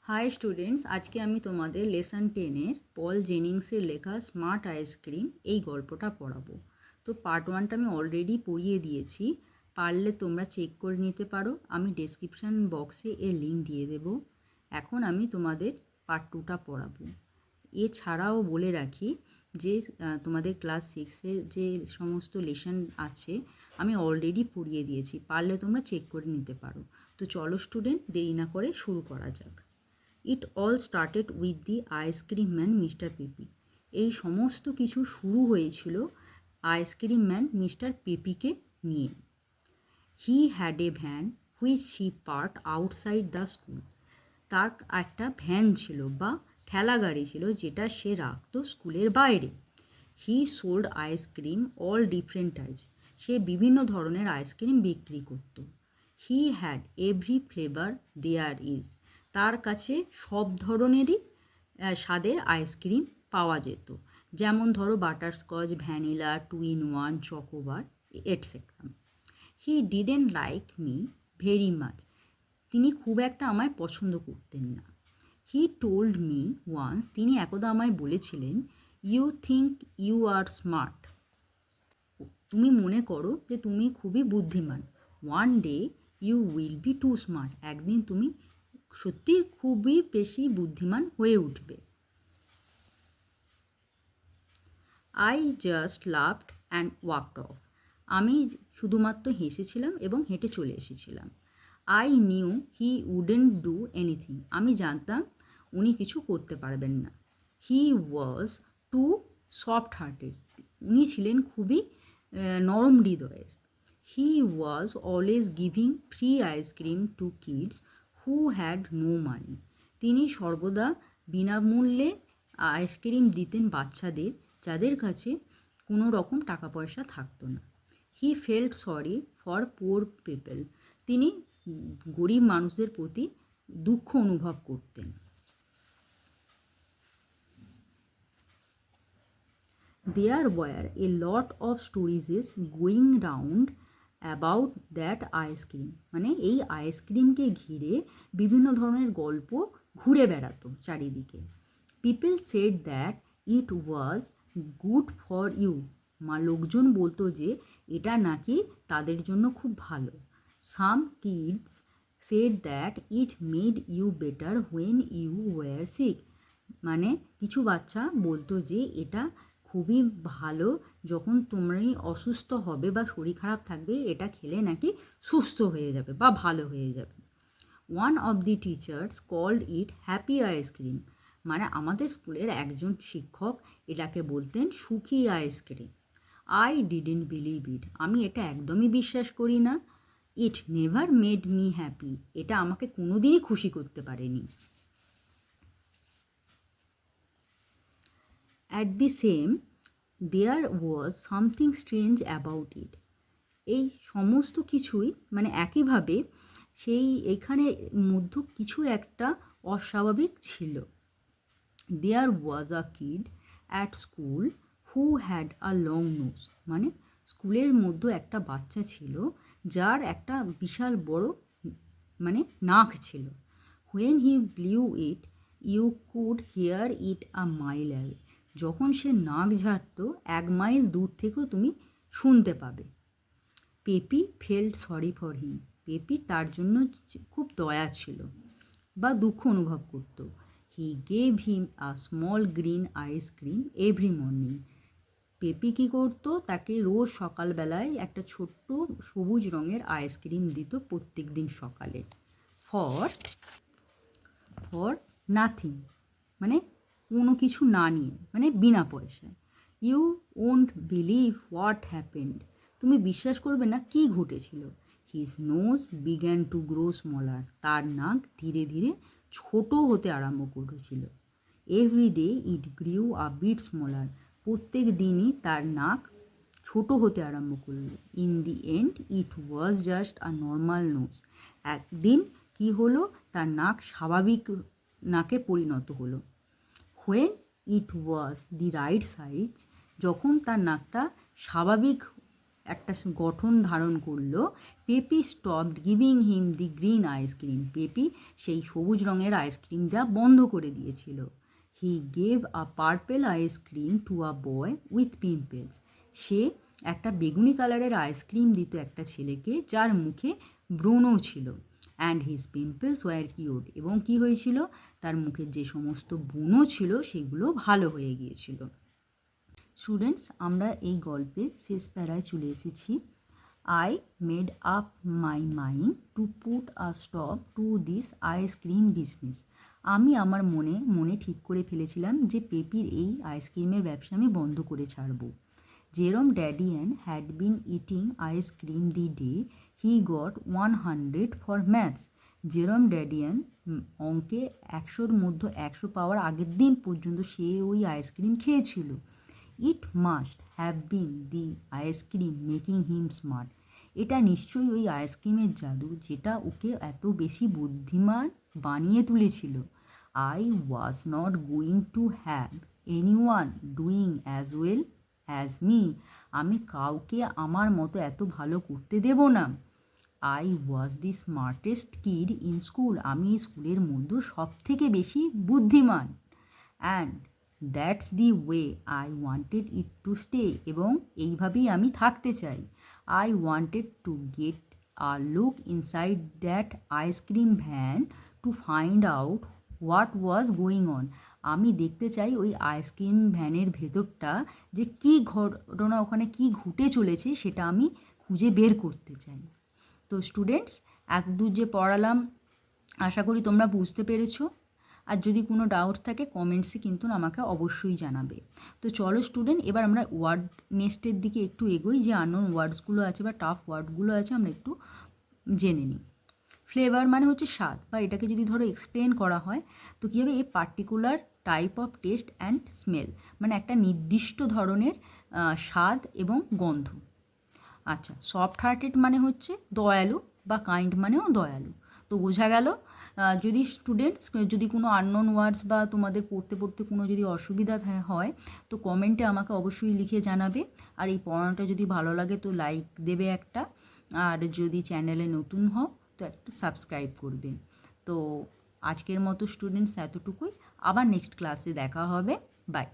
High students, আজকে আমি তোমাদের লেসন 10-এর পল জেনিংসের লেখা স্মার্ট আইসক্রিম এই গল্পটা পড়াবো। তো পার্ট 1টা আমি অলরেডি পড়িয়ে দিয়েছি, পারলে তোমরা চেক করে নিতে পারো। আমি ডেসক্রিপশান বক্সে এর লিঙ্ক দিয়ে দেব। এখন আমি তোমাদের পার্ট 2টা পড়াবো। এছাড়াও বলে রাখি যে তোমাদের ক্লাস 6-এর যে সমস্ত লেসন আছে আমি অলরেডি পড়িয়ে দিয়েছি, পারলে তোমরা চেক করে নিতে পারো। তো চলো স্টুডেন্ট, দেরি না করে শুরু করা যাক। It all started with the ice cream man mister peppy. এই সমস্ত কিছু শুরু হয়েছিল আইসক্রিম ম্যান মিস্টার পেপিকে নিয়ে। He had a van which he park outside the school. তার একটা ভ্যান ছিল বা ঠেলা গাড়ি ছিল যেটা সে রাখতো স্কুলের বাইরে। He sold ice cream all different types. সে বিভিন্ন ধরনের আইসক্রিম বিক্রি করতো। He had every flavour there is. তার কাছে সব ধরনেরই স্বাদের আইসক্রিম পাওয়া যেত, যেমন ধরো butterscotch, vanilla, 2 in 1, chocobar, etcetera. He didn't like me very much. তিনি খুব একটা আমায় পছন্দ করতেন না। He told me once. তিনি একদা আমায় বলেছিলেন, you think you are smart. তুমি মনে করো যে তুমি খুবই বুদ্ধিমান। One day you will be too smart. একদিন তুমি সত্যি খুবই বেশি বুদ্ধিমান হয়ে উঠবে। I just laughed and walked off. আমি শুধুমাত্র হেসেছিলাম এবং হেঁটে চলে এসেছিলাম। I knew he wouldn't do anything. আমি জানতাম উনি কিছু করতে পারবেন না। He was too soft hearted. উনি ছিলেন খুবই নরম হৃদয়ের। He was always giving free ice cream to kids who had no money. তিনি সর্বদা বিনামূল্যে আইসক্রিম দিতেন বাচ্চাদের যাদের কাছে কোনো রকম টাকা পয়সা থাকতো না। He felt sorry for poor people. তিনি গরিব মানুষদের প্রতি দুঃখ অনুভব করতেন। There were a lot of stories going round about that ice cream. মানে এই আইসক্রিমকে ঘিরে বিভিন্ন ধরনের গল্প ঘুরে বেড়াতো চারিদিকে। People said that it was good for you. লোকজন বলতো যে এটা নাকি তাদের জন্য খুব ভালো। Some kids said that it made you better when you were sick. মানে কিছু বাচ্চা বলতো যে এটা খুবই ভালো, যখন তোমরাই অসুস্থ হবে বা শরীর খারাপ থাকবে এটা খেলে নাকি সুস্থ হয়ে যাবে বা ভালো হয়ে যাবে। One of the teachers called it happy ice cream. মানে আমাদের স্কুলের একজন শিক্ষক এটাকে বলতেন সুখী ice cream. I didn't believe it. আমি এটা একদমই বিশ্বাস করি না। It never made me happy. এটা আমাকে কোনোদিনই খুশি করতে পারেনি। At the same there was something strange about it. এই সমস্ত কিছুই মানে একইভাবে এখানে মধ্যে কিছু একটা অস্বাভাবিক ছিল। There was a kid at school who had a long nose. মানে স্কুলের মধ্যে একটা বাচ্চা ছিল যার একটা বিশাল বড় মানে নাক ছিল। When he blew it you could hear it a mile away. যখন সে নাক ঝাড়ত 1 মাইল দূর থেকেও তুমি শুনতে পাবে। Peppy felt sorry for him. Peppy তার জন্য খুব দয়া ছিল বা দুঃখ অনুভব করত। He gave him a small green ice cream every morning. Peppy কী করতো, তাকে রোজ সকালবেলায় একটা ছোট্ট সবুজ রঙের আইসক্রিম দিত প্রত্যেক দিন সকালে। For for nothing. মানে কোনো কিছু না নিয়ে, মানে বিনা পয়সায়। You won't believe what happened. তুমি বিশ্বাস করবে না কী ঘটেছিল। His nose began to grow smaller. তার নাক ধীরে ধীরে ছোট হতে আরম্ভ করেছিল। Every day it grew a bit smaller. প্রত্যেক দিনই তার নাক ছোট হতে আরম্ভ করলো। In the end it was just a normal nose. একদিন কি হলো, তার নাক স্বাভাবিক নাকে পরিণত হলো। When it was the right size. যখন তার নাকটা স্বাভাবিক একটা গঠন ধারণ করলো। Peppy stopped giving him the green ice cream. Peppy সেই সবুজ রঙের আইসক্রিমটা বন্ধ করে দিয়েছিল। He gave a purple ice cream to a boy with pimples. সে একটা বেগুনি কালারের আইসক্রিম দিত একটা ছেলেকে যার মুখে ব্রণ ছিল। And his pimples were cured. এবং কী হয়েছিল, তার মুখের যে সমস্ত ব্রণ ছিল সেগুলো ভালো হয়ে গিয়েছিল। স্টুডেন্টস, আমরা এই গল্পের শেষ প্যারায় চলে এসেছি। I made up my mind to put a stop to this ice cream business. আমি আমার মনে ঠিক করে ফেলেছিলাম যে পেপির এই আইসক্রিমের ব্যবসা আমি বন্ধ করে ছাড়ব। Jerome Dadian had been eating ice cream the day he got 100 for maths. Jerome Dadian অঙ্কে 100-র মধ্যে 100 পাওয়ার আগের দিন পর্যন্ত সে ওই আইসক্রিম খেয়েছিল। It must have been the ice cream making him smart. এটা নিশ্চয়ই ওই আইসক্রিমের জাদু যেটা ওকে এত বেশি বুদ্ধিমান বানিয়ে তুলেছিল। I was not going to have anyone doing as well as me. আমি কাউকে আমার মতো এত ভালো করতে দেব না। I was the smartest kid in school. আমি স্কুলের মধ্যে সব থেকে বেশি বুদ্ধিমান। And that's the way I wanted it to stay. এবং এইভাবেই আমি থাকতে চাই। I wanted to get a look inside that ice cream van to find out what was going on. আমি দেখতে চাই ওই আইসক্রিম ভ্যানের ভেতরটা যে কী ঘটনা, ওখানে কী ঘটে চলেছে সেটা আমি খুঁজে বের করতে চাই। তো স্টুডেন্টস, এতদূর যে পড়ালাম আশা করি তোমরা বুঝতে পেরেছো। আর যদি কোনো ডাউট থাকে কমেন্টসে কিন্তু আমাকে অবশ্যই জানাবে। তো চলো স্টুডেন্ট, এবার আমরা ওয়ার্ড নেস্টের দিকে একটু এগোই। যে আননোন ওয়ার্ডসগুলো আছে বা টাফ ওয়ার্ডগুলো আছে আমরা একটু জেনে নিই। ফ্লেভার মানে হচ্ছে স্বাদ, বা এটাকে যদি ধরো এক্সপ্লেন করা হয় তো কী হবে, a particular type of test and smell, মানে একটা নির্দিষ্ট ধরনের স্বাদ এবং গন্ধ। আচ্ছা, সফট হার্টেড মানে হচ্ছে দয়ালু, বা কাইন্ড মানেও দয়ালু। তো বোঝা গেল। যদি স্টুডেন্টস যদি কোনো আননোন ওয়ার্ডস বা তোমাদের পড়তে পড়তে কোনো যদি অসুবিধা হয় তো কমেন্টে আমাকে অবশ্যই লিখে জানাবে। আর এই পড়ানোটা যদি ভালো লাগে তো লাইক দেবে একটা, আর যদি চ্যানেলে নতুন হও তো একটা সাবস্ক্রাইব করবে। তো আজকের মতো স্টুডেন্টস এতটুকুই। আবার নেক্সট ক্লাসে দেখা হবে। বাই।